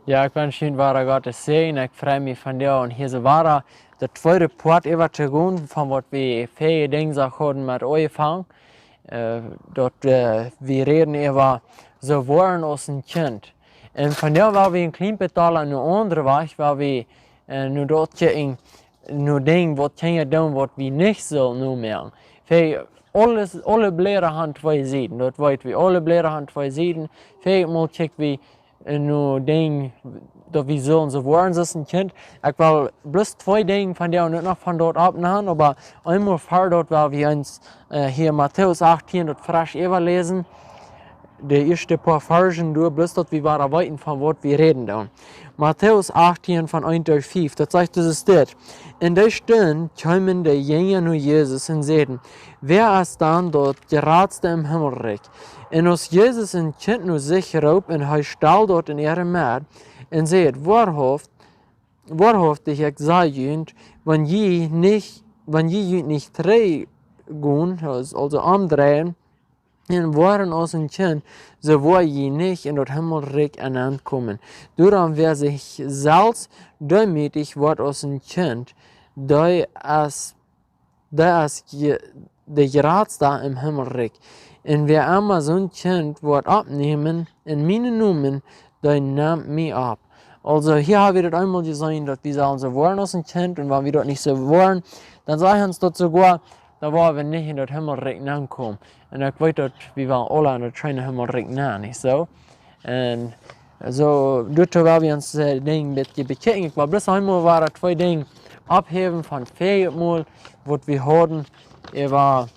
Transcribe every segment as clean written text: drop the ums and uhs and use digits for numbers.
Ja, ik ben schön waar Gottes sehen. Ik freue mich von dir. Und hier so war der zweite Part über zu gehen, von was wir viele Dinge haben mit euch fangen. Dort wir reden über so woarn aus dem Kjint. Und von der war wir ein klein bisschen eine andere Weg, weil wir nu dort nu Dinge, was können tun, was wir nicht so nu mehr. Alle Blätter haben zwei Seiten. Dort weit wir alle Blätter haben zwei Seiten. Mal checken wir nu Dinge, dat we zullen ze woarn als een kind. Ik wil bloß twee dingen van jou niet nog van dort abnehmen, aber einmal vor dort, weil wir uns hier Matäus 18 dort frisch überlesen. De eerste paar Versen door, bloß dat we waren weten van wat we reden dan. Matäus 18 van 1 durch 5, dat zegt dus dit. In der Stunde kamen de Jünger nu Jesus en zeiden, wer is dan dort geraadste im Himmelreich? En als Jezus een kind nu zich roep en hij stal dort in ihre Maat, en zeet, wahrhaftig, ik zei junt, wanneer je niet drei gaan, also omdrehen, en waren als een kind, so waar je niet in het Himmelreich aankomen. Daarom wer zich zelfs demütig wordt als een kind, die als de geraadste im Himmelreich. En wer einmal zo'n kind wordt opnemen, in mijn noemen, die nimmt mich ab. Also hier haben wir das einmal gesehen, dass wir sagen, so woarn aus dem Kind, und wenn wir dort nicht so woarn, dann sagen uns dort sogar, da waren wir nicht in das Himmelreich angekommen. Und ich weiß, dass wir waren alle in das schöne Himmelreich nicht so. Und so, dort waren wir uns Dinge ein bisschen bekennen. Ich war bloß einmal waren zwei Dinge abheben von Mal, was wir hatten. War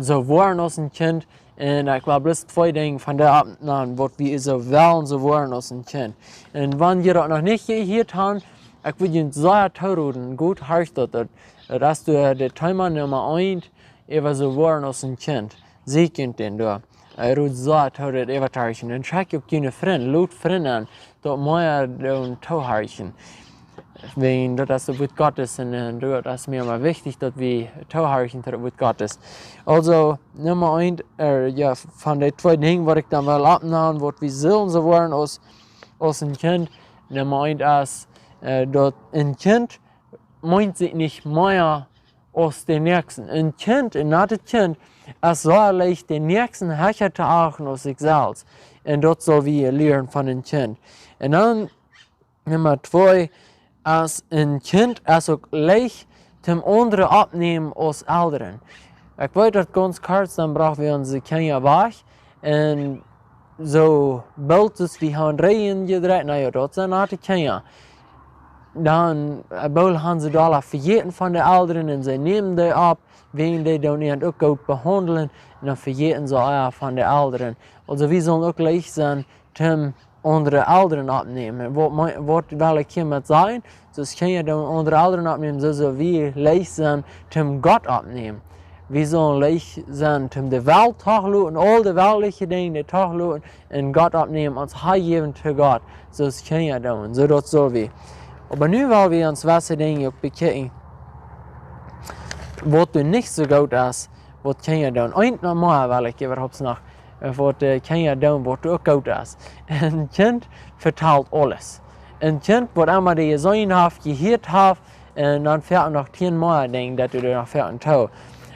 so woarn aus dem Kind. En ik wil bloß twee dingen van der abnehmen, wat we so wollen, so woarn aus dem Kind. Und wenn je dat nog niet gehört haben, ik wil je sehr toeroeden, gut hart dass du de Thema Nummer 1 über so woarn aus dem Kind. Sie könnt den da. Ruud sehr toeroeden über tarchen. En check op je vriend, loot vriend aan, dat mooie doen toeharchen. Wegen das so Wort Gottes und das ist mir immer wichtig, dass wir toeharchen zu Wort Gottes. Also Nummer 1, ja, von den zwei Dingen, was ich dann will abnehmen, was wir sollen so wollen aus dem Kind. Nummer 1 ist, dass ein Kind meint sich nicht mehr aus den Nächsten. Ein Kind, ein nattes Kind, es soll leicht den Nächsten höher zu achten als sich selbst. Und das soll wir lernen von einem Kind. Und dann Nummer 2, als een kind is ook leicht zum anderen abnehmen als Eltern. Ich weiß das ganz kurz, dann brauchen wir unsere Kinder weg. Und so bald als wir haben Reihen gedreht, naja, das sind auch die Kinder. Dann bald haben sie da alle vergeten von den Eltern und sie nehmen die ab, wegen die dann nicht auch gut behandeln, und dann vergeten sie auch von den Eltern. Also wir sollen auch leicht sein, zum andere Eltern abnehmen. Wat wil ik hiermit sagen? Dus kun je de andere Eltern abnehmen, so wie leicht zijn zum Gott abnehmen. Wir sollen leicht sein zum de Welt tachluten, all de weltliche Dinge tachluten und Gott abnehmen, als heigeben zu Gott. So kun je doen, so dat soll wir. Aber nu wollen wir uns welche Dinge auch bekennen, was du nicht so gut ist, was kun je doen. Eén normaal wil ik überhaupt noch wat kan je doen wat ook goed is. Een kind vertelt alles. Een kind wat einmal die gezien heeft, gehoord heeft, en dan fährt nog 10 Mal denken dat du nog fährt toe.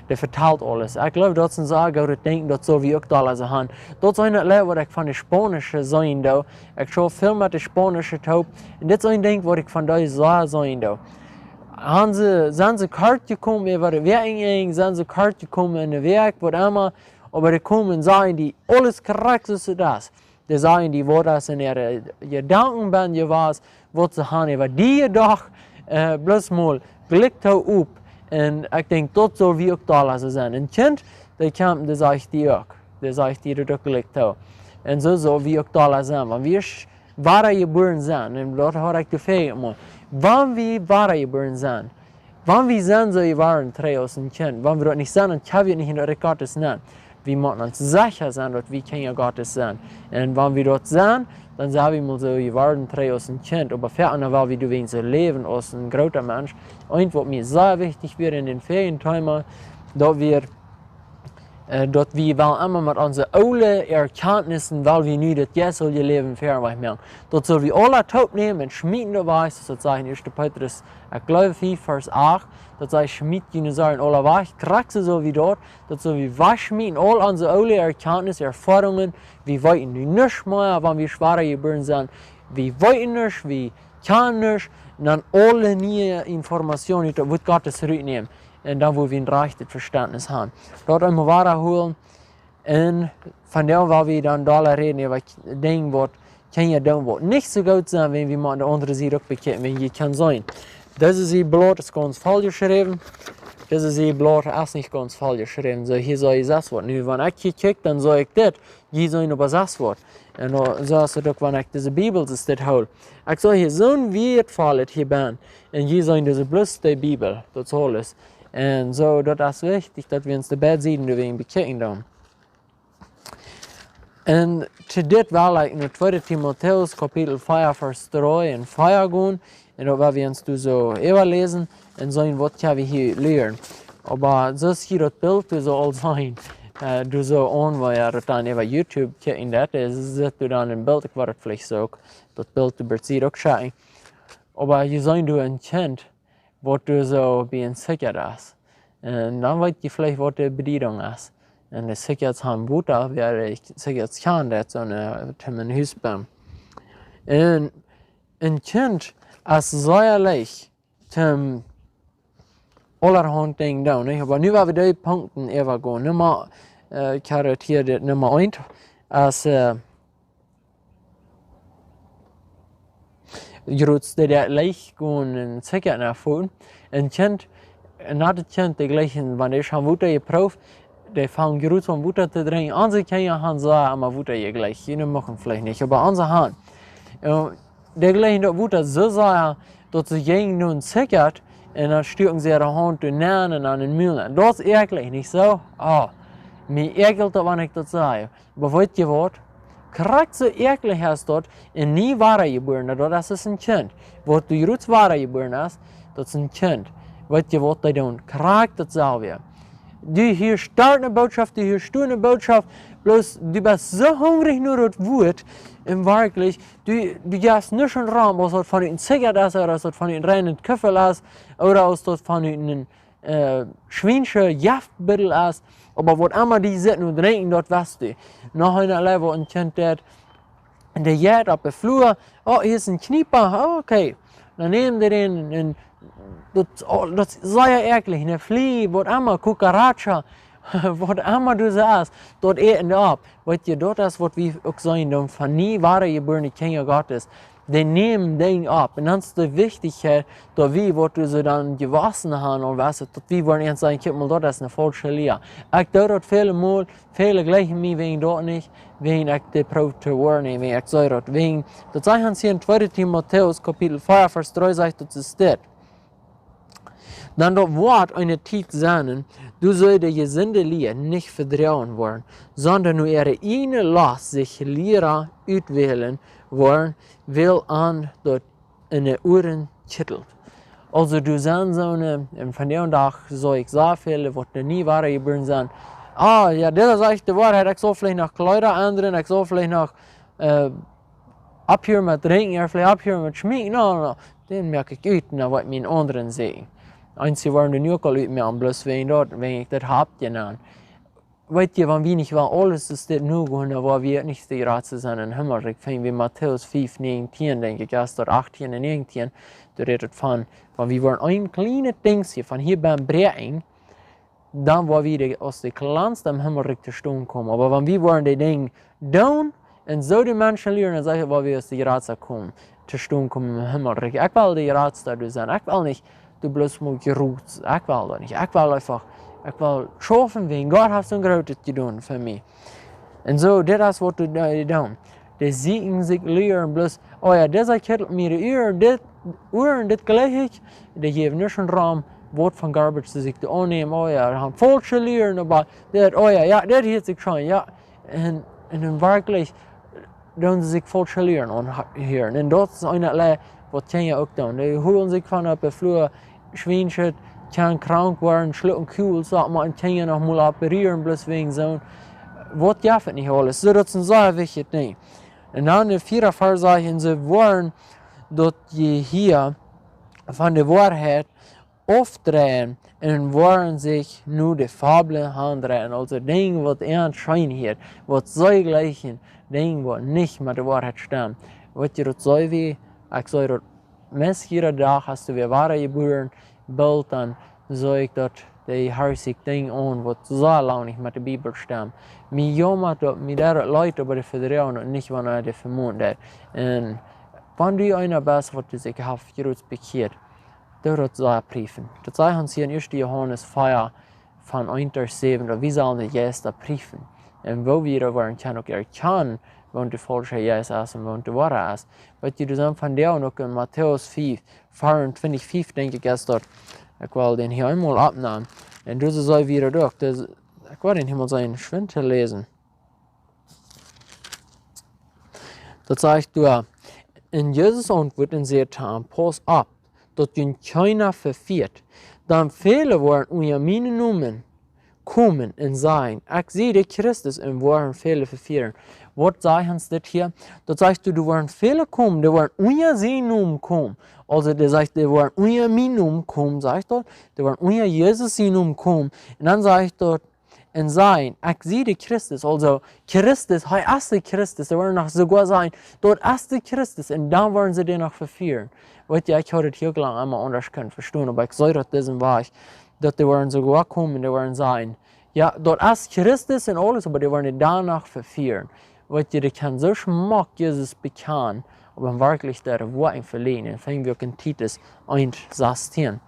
Der vertelt alles. Ich glaube, dat zijn zo goed denken, dat zo wie ook da alles haben. Dat zijn het leer wat ik van de Spanische zijn doe. Ik schaue veel met de Spanische toe. En dit is een ding wat ik van deze zo zijn doe. Zijn ze kort gekomen over de werking, zijn ze kort gekomen in de werk, wat einmal. Aber die kommen und sagen, die alles korrekt so ist das. Die sagen, die wo das in ihre Gedanken bin, was sie haben über die doch bloß mal blickt auf. Und ich denke, dort soll wie auch da lassen sein. Ein Kind, der kommt, der sagt die auch. Der sagt die, der blickt auf. Und so soll wie auch da lassen sein. Wenn wir wahre geboren sind, und dort habe ich gefragt, wenn wir wahre geboren sind, wenn wir sind, so waren drei aus dem Kind, wenn wir dort nicht sind, dann können wir nicht in der Gottes nennen. Wir müssen uns sicher sein, dass wir Kinder Gottes sind. Und wenn wir dort sind, dann sagen wir mal so, wir waren drei aus dem Kind. Aber ferner, weil wir wegen so leben als ein großer Mensch. Und was mir sehr wichtig wäre in den Ferientagen, dass wir Dat wir wel immer mit unseren alten Erkenntnissen, weil wir nu das jetzige Leben verweichen machen. Dort soll wir alle taub nehmen und schmieden dabei, das sagt 1. Petrus, ich glaube 5, Vers 8, das sagt schmied die sagen, alle weich, kraxe so wie dort, das soll wir waschmieden, all unsere alten Erkenntnisse, Erfahrungen, wir wollten nu nicht mehr, wenn wir schwacher geboren sind, wir wollten nicht, wir können nicht, und dann alle neue Informationen, das wird Gott zurücknehmen. En dan wo we een recht het verständnis haben. Dort einmal weiterholen. Und von dem, weil wir dann da reden, über Dinge, was kann ja dann was nicht so gut sein, wenn wir mal an der anderen Seite auch bekennen, wenn je kann sein. Das ist ihr Blatt, ist ganz falsch geschrieben. Das ist ihr Blatt, ist nicht ganz falsch geschrieben. So, hier soll ich das Wort. Nu, wenn ich hier kicke, dann soll ich das. Hier soll ich aber das Wort. Und so ist es auch, wenn ich diese Bibel das hole. Ich soll hier so ein Wertfall hier bin. Und hier soll diese bloß die Bibel. Das ist alles. Und so, das ist wichtig, dass wir uns die beiden Seiten bekicken. Und zu dit will ich in 2. Timotheus, Kapitel 4, Vers 3 und 4 gehen. Und da werden wir uns so überlesen und sehen, was wir hier lernen. Aber so ist hier das Bild so all sein. Du so an, weil ja dann über YouTube kicken, das ist du dann ein Bild, ich werde vielleicht so, das Bild über sie auch schauen. Aber hier sehen du ein Kind, was du so bien sicher ist. Und dann weißt du vielleicht, was die Bedeutung ist. Und das Sicherheitsheim Wutter wäre ich Sicherheitskern, das so eine Themen Hüsbam. Und ein Kind ist säuerlich zum allerhand Ding da. Aber nu werden wir die Punkte übergehen. Nummer charakteriert Nummer 1 ist Juts der leicht gehen und sicher nachfolgen. Ein Kind, nach dem Kind die gleichen, wenn ich am Wutter geprüft, die fangen Juts vom Wutter zu trinken. Andere Kinder haben so am Wutter gleich, die machen vielleicht nicht, aber andere haben. Die gleichen der Wutter so sehr, dass sie gegen nun sichert und dann stürken sie ihre Hand und nähen an den Müll. Das ist eigentlich nicht so. Mir ärgert das, wenn ich das sage. Aber weißt ihr was? Korrekt so eklig ist dort und nie weitergeboren, das ist ein Kind. Was du jetzt weitergeboren hast, das ist ein Kind. Weißt ihr, was die tun? Korrekt dasselbe. Du hier startet eine Botschaft, du hier stehst eine Botschaft, bloß du bist so hungrig nur das Wort, und wirklich, du gehst nicht in den Raum, aus von den Zigaretten ist, oder aus von den reinen Köffel ist, oder aus von den schweinischen Jaftbüttel ist, aber was immer die sitzen und trinken, das weißt du. Nach einer Level ein Kind, der geht auf den Flur, oh, hier ist ein Knieper, oh, okay. Dann nehmen die den, das ist sehr ärgerlich, eine Flieh, was immer, Kukaracha, was immer du sagst, dort eten ab. Weißt du, das ist, was wir auch sagen, von nie weitergeborene Kinder Gottes. Die nehmen Dinge ab. Und dann ist es wichtig, dass wir, was du so dann gewassen haben, und weißt du, dass wir wollen sagen, guck mal, das ist eine falsche Lehre. Ich tue das viele Mal, viele gleichen mich wegen dort nicht, wegen ich die Probe zu warnen, wegen ich sage das, wegen, das sagt uns hier in 2. Timotheus, Kapitel 4, Vers 3, sagt, das ist das. Dann dort Wort eine Zeit sein, du sollst die Gesinde Lehre nicht vertrauen wollen, sondern nur ihre eigene Last sich Lehrer auswählen wollen, will an dort in den Ohren kittelt. Also du sagst so eine, von dem Tag so ich sehr viele, die nie weitergeboren sind, ja, das ist eigentlich die Wahrheit, ich soll vielleicht noch Kleider ändern, ich soll vielleicht noch abhören mit Trinken, vielleicht abhören mit Schminken, no, den merke ich gut, was ich mit anderen sehe. Einzig waren die nur mit mir am bloß wenn ich das hab genannt. Weißt du, wenn wir nicht war, alles ist das nur gehen, dann war wir nicht die Ratze sein in Himmel. Ich finde, wie Matäus 5, 19, denke ich, erst dort 18 und 19, da redet von, wenn wir waren ein kleines Ding hier, von hier beim Brechen, dann war wir aus der kleinsten Himmelreich zur Stunde kommen. Aber wenn wir waren die Dinge down, und so die Menschen lernen, dann sage ich, weil wir aus der Ratze kommen, zur Stunde kommen im Himmelreich. Ich will die Ratze da sein, ich will nicht, du bloß mal geruht, ich will das nicht, ich will einfach, ich will schaffen, wegen Gott hat so ein Großes getan für mich. Und so, das ist, was du da tun. Die siegen sich lehren, bloß, oh ja, dieser kittelt mir die Ohren, das gleich, die geben nicht einen Raum, Wort von Garbage zu sich annehmen, oh ja, die haben falsche Lehren, aber das, oh ja, das hat sich schon, ja. Und dann wirklich, tun sie sich falsche Lehren anhören. Und das ist eine Lehre, was Kinder auch tun. Die holen sich von auf der Flur, Schweinchen, kann krank werden, schlucken Kühl, sagt man, Kinder noch mal operieren, bloß wegen so. Was jaffet nicht alles. So, das ist ein sehr wichtiges Ding. Und dann in 4. Vers sagen sie, woarn, dass je hier von der Wahrheit aufdrehen und woarn sich nur die Fabeln handrehen. Also Dinge, was anscheinend hat, was säugleichen, Dinge, was nicht mit der Wahrheit stimmt. Was ihr das so wie, ich sage das, meist jeder Tag hast du wie wahre geboren, Bild, dann sage ich das, die herzig Dinge an, was so lange nicht mit der Bibel stimmt. Mir jammert das, mir der Leute über die Vertrauen und nicht, wenn er die vermutet. Und wenn du einer bist, was du sich hast, ihr das bekehrt, das sei prüfen. Das sei uns hier in 1. Johannes 4 von 1-7, oder wie sollen die Gäste prüfen? Und wo wir wollen, kann auch erkennen, wenn die falsche Jes ist und wenn die wahre ist. Weil du dann von der noch in Matäus 5, 24, denke ich, ist dort, ich will den hier einmal abnehmen. Und das soll wieder durch. Das, ich will den hier mal seinen Schwindel lesen. Das sagt du, in Jesus Antwort in Satan, pass ab, dass du keiner verführt. Dann viele wollen unter meine Namen kommen und sagen, ich sehe die Christus und wollen viele verführen. Was sagt uns das hier? Das sagst du wollen viele kommen, die wollen unter seinen Namen kommen. Also, der sagt, die wollen unter meinen Namen kommen, sagt dort, die wollen unter Jesus seinen Namen kommen. Und dann sagt dort, und sein, ich sehe die Christus, also Christus, hei erste Christus, da wollen noch sogar sein, dort erste Christus, und dann wollen sie den noch verführen. Weißt du, ich habe das hier lang einmal anders können verstehen, aber ich sage das diesen Weg, dass die wollen sogar kommen, die wollen sein. Ja, dort erst Christus und alles, aber die wollen danach verführen. Weißt du, die kann so schmack Jesus bekennen, aber wirklich der Worte verlieren, und fängt wir in Titus 1,16.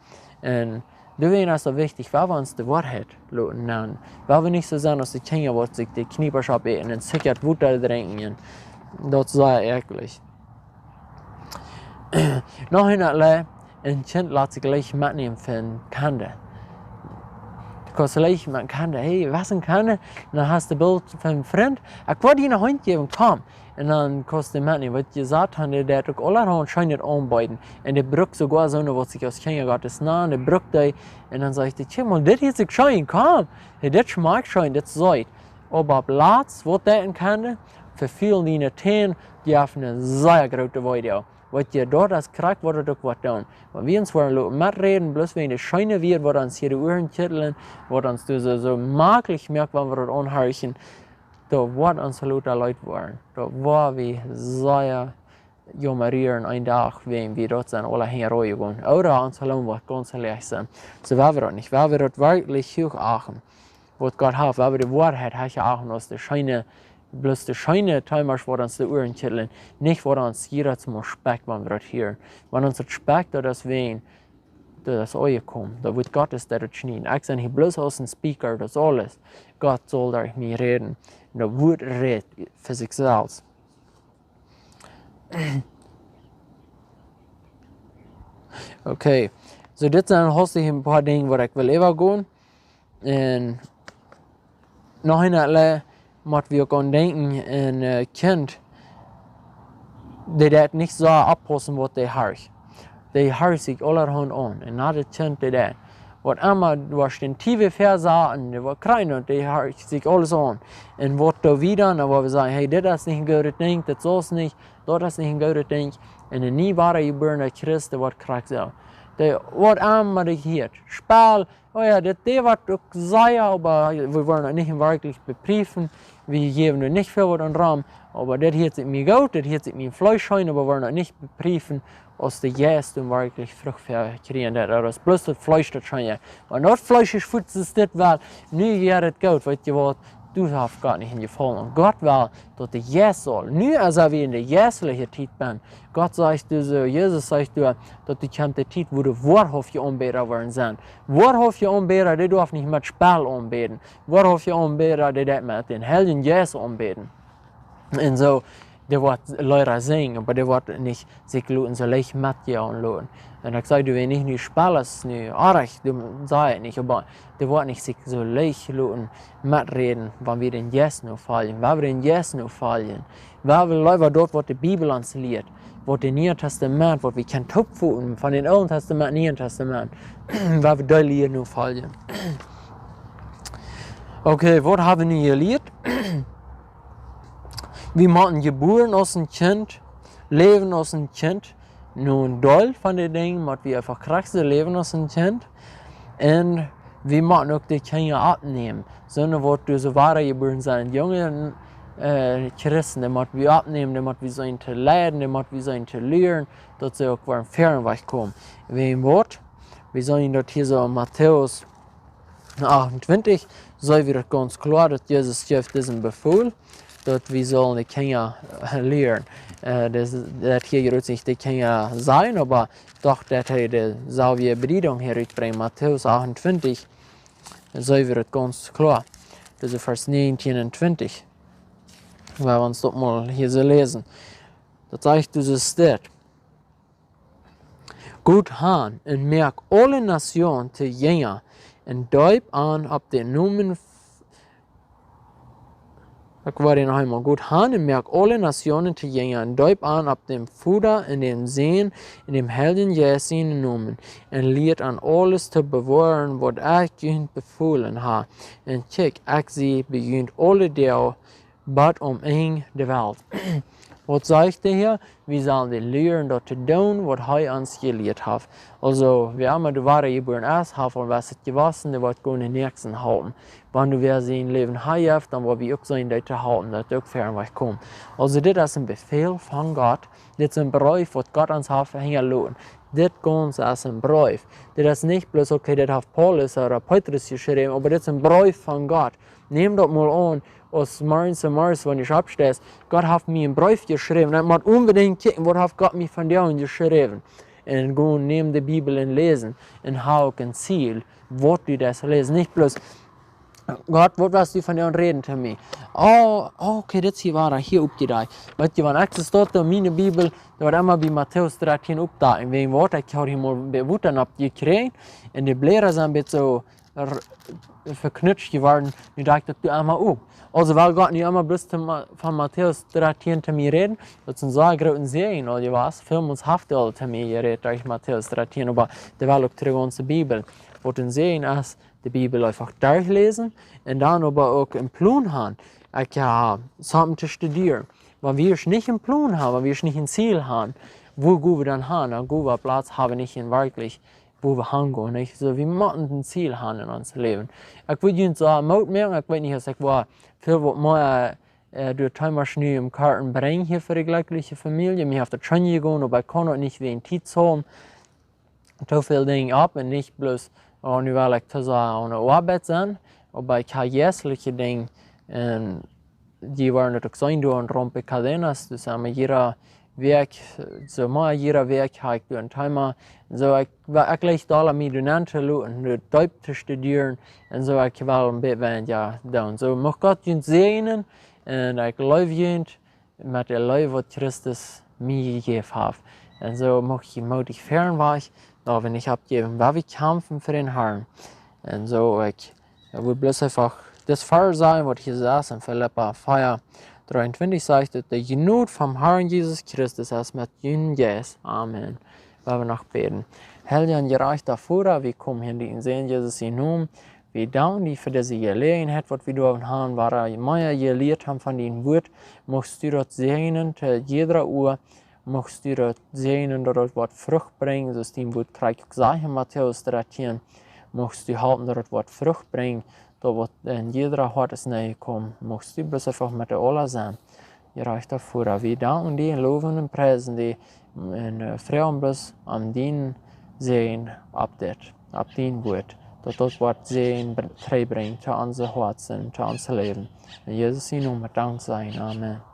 Und deswegen ist es wichtig, wenn wir uns die Wahrheit nennen, wenn wir nicht so sein, dass die Kinder was sich die Knieper abeten und sicher Wutter trinken, das sei ehrlich. Noch einmal, ein Kind lässt sich gleich mitnehmen von Kinder. Du kannst gleich mit Kinder, hey, was ein Kinder? Dann hast du ein Bild von einem Freund, ich wollte dir eine Hand geben, komm. Und dann kannst du mitnehmen, was gesagt haben, der hat allerhand scheint anbeiden. Und der brückt sogar so eine, was sich aus Kindergarten nah, und der brückt die. Und dann sagt er, mal, das hier ist schein, komm. Das schmeckt schein, das seid. Aber Platz, was der in Kinder, für viele die Themen, die haben eine sehr große Weide. Was ihr dort als kriegt, wird er auch was tun. Wenn wir uns wollen mitreden, bloß wenn es scheine wird, wird uns hier die Ohren kitteln, wird uns so möglich merkt, wenn wir das anhören, da wird uns Leute wollen. Da war wir sehr jammerieren einen Tag, wenn wir dort sind, alle hergehen. Oder uns allein was ganz leicht sein. So werden wir das nicht. Wenn wir das wirklich hochachten, was Gott hat, wenn wir die Wahrheit hochachten, aus der Scheine, bloß die Scheine, teilweise wird uns die Ohren kitteln, nicht wird uns jeder zum Speck, wenn wir das hören. Wenn uns das Speck, das wen, das euch kommt, da wird Gott es das schneiden. Ich sage hier bloß aus dem Speaker, das alles. Gott soll durch mich reden. Und da wird redet für sich selbst. Okay, so das sind heute ein paar Dinge, wo ich will übergehen. Und noch einmal, was wir können denken, ein Kind, der nicht so abpassen, was der hört. Der hört sich allerhand an. Und nach dem Kind, der was einmal durch den tiefen Versagen, der war klein und der hört sich alles an. Und was da wieder, wo wir sagen, hey, das ist nicht ein gutes Ding, das ist nicht, das ist nicht ein gutes Ding. Und der nie wahre geborene Christ, der wird krank so. Der wird einmal hier, Spiel, oh ja, der wird auch sehr, aber wir wollen nicht wirklich beprüfen. Wir geben nicht viel was an Raum, aber das hier ist mir gut, das hier ist mir Fleisch rein, aber wir wollen nicht beprüfen, aus der Jäst und wirklich Frucht kriegen. Das ist bloß das Fleisch, das scheint. Und das Fleisch ist gut, das ist das, weil nu geht es gut, weil du hast gar nicht gefallen. Und Gott will, dass der Jäst soll. Nu, als wir in der jästlichen Zeit sind, Gott sagt so, Jesus sagt du, dass du kommt die Zeit, wo du wahrhaftige Anbeter werden sind. Wahrhaftige Anbeter, die dürfen nicht mit Spiel anbeten. Wahrhaftige Anbeter, die das mit den Helden Jesus anbeten. Und so, der wird Leute singen, aber der wird nicht sich so leicht mitgehen lassen. Und ich sage, wenn ich nicht spiele, ist nicht arg, du sagst nicht, aber der wird nicht sich so leicht mitreden, wenn wir den Yes noch fallen, wenn wir den Yes noch fallen. Weil wir Leute dort, wo die Bibel uns lehrt, wo das Neue Testament, wo wir kein Topfen von den Alten Testament, Neuen Testament, weil wir da lehren noch fallen. Okay, was haben wir gelehrt? Wir machen geboren aus dem Kind, leben aus dem Kind. Nun, Teil von den Dingen, was wir einfach krassen leben aus dem Kind. Und wir machen auch die Kinder abnehmen. Sondern, was du so wahre geboren sein, junge Christen, die müssen wir abnehmen, die müssen wir sein zu leiden, die müssen wir sein zu lernen, dass sie auch auf einen fairen Weg kommen. Wem Wort? Wir sehen dort hier so in Matäus 28, so wird ganz klar, dass Jesus gibt diesen Befehl, dass wir sollen die Kinder lernen. Das hier wird nicht die Kinder sein, aber doch, dass die selbe Bedeutung hier bringt. Matäus 28, so wird ganz klar. Das ist Vers 19 und 20. Weil wir uns doch mal hier so lesen. Das sagt dieses Stät. Gut han und merk alle Nationen zu Jünger und däub an ab den Namen. Ich war noch einmal. Gut han und merk alle Nationen zu Jünger und däub an ab dem Fuder in dem Sehen in dem Helden Jesu Namen und lehrt an alles zu bewahren, was ich Kjint befohlen habe. Und check, ich sie begünnt alle der bad eng de Welt. Wat sagt er hier? Wir sollen die lernen, das zu tun, was er uns gelehrt hat. Also, wir haben die wahre geboren erst haben, was es gewassen, der wird gar den nächsten halten. Wenn du wer sein Leben hast, dann wird wir auch sein, das zu halten, dass auch fern kommen. Also, das ist ein Befehl von Gott. Das ist ein Brief, was Gott uns hat hängen lassen. Das Ganze ist ein Brief. Das ist nicht bloß, okay, das hat Paulus oder Petrus geschrieben, aber das ist ein Brief von Gott. Nimm das mal an. Aus Mars zu Mars, wenn ich abstehst, Gott hat mir einen Brief geschrieben. Ich muss unbedingt gucken, was hat Gott mir von dir geschrieben. Und gehen neben der Bibel und lesen. Und hau ein Ziel, was du das lesen. Nicht bloß, Gott, was willst du von dir reden zu mir? Oh, okay, das hier war hier aufgedeiht. Weißt du, wenn ich dort in meiner Bibel, da wird immer bei Matäus 13 aufgedeiht. Wegen was, ich habe hier mal bewusst abgekriegt. Und die Lehrer sind ein bisschen so verknutscht geworden. Ich dachte, du einmal auf. Also, weil Gott nicht immer bloß von Matäus 13 zu mir reden, das sind so große Serien, oder was? Film uns Haftel zu mir geredet, durch Matäus 13, aber das war auch die ganze Bibel. Was in Serien ist, die Bibel einfach durchlesen und dann aber auch einen Plan haben. Ich habe Sachen zu studieren. Wenn wir es nicht einen Plan haben, wenn wir es nicht ein Ziel haben, wo gehen wir dann hin? Einen guten Platz haben wir nicht in wirklich, wo wir hingehen. Nicht? So, wir müssen ein Ziel haben in unserem Leben. Ich würde Ihnen sagen, merken, ich weiß nicht, dass ich war viel mehr durch Timerschnee im Karten bringen hier für die glückliche Familie. Wir haben das schon gegangen, aber ich kann auch nicht wegen Zeit haben. So viele Dinge ab und nicht bloß, nu will ich zu sagen, eine Arbeit sein, aber ich habe jährliche Dinge, die waren natürlich sein, und rompe Cadenas, das haben jeder Werk, so mal jeder Werk habe ich durch einen Timer. So, ich lege alle meine Nante und Deutsch zu studieren, und so, ich will ein bisschen, ja, tun. So, mag Gott uns segnen, und ich love ihn mit der Liebe, was Christus mir gegeben hat. Und so, mag ich mutig fernweg, da wenn ich abgeben, weil wir kämpfen für den Herrn. Und so, ich will bloß einfach das Feuer sein, was hier saß in Philippa 4:23 sagt, dass die Genut vom Herrn Jesus Christus ist mit ihnen yes. Amen. Weil wir noch beten. Herr, Jan, gereicht davor, wir kommen hier in sehen Jesus in Namen. Wir danken dir für diese Gelegenheit, was wir da haben, was wir gelehrt haben von dem Wort. Möchtest du das segnen, jeder Uhr. Möchtest du das segnen, dass das Wort Frucht bringt, so ist dem Wort kriegt gesagt in Matäus 13. Möchtest du halten, dass das Wort Frucht bringt, da wird in jeder Hort es nahe kommen. Möchtest du bloß einfach mit der Ola sein. Ihr reicht davor. Wir danken dir, loben und preisen dir und freuen uns an den Sehen ab den Wort. Dass das Wort Sehen bringt zu unser Herzen, zu unser Leben. In Jesus' Namen Dank sein. Amen.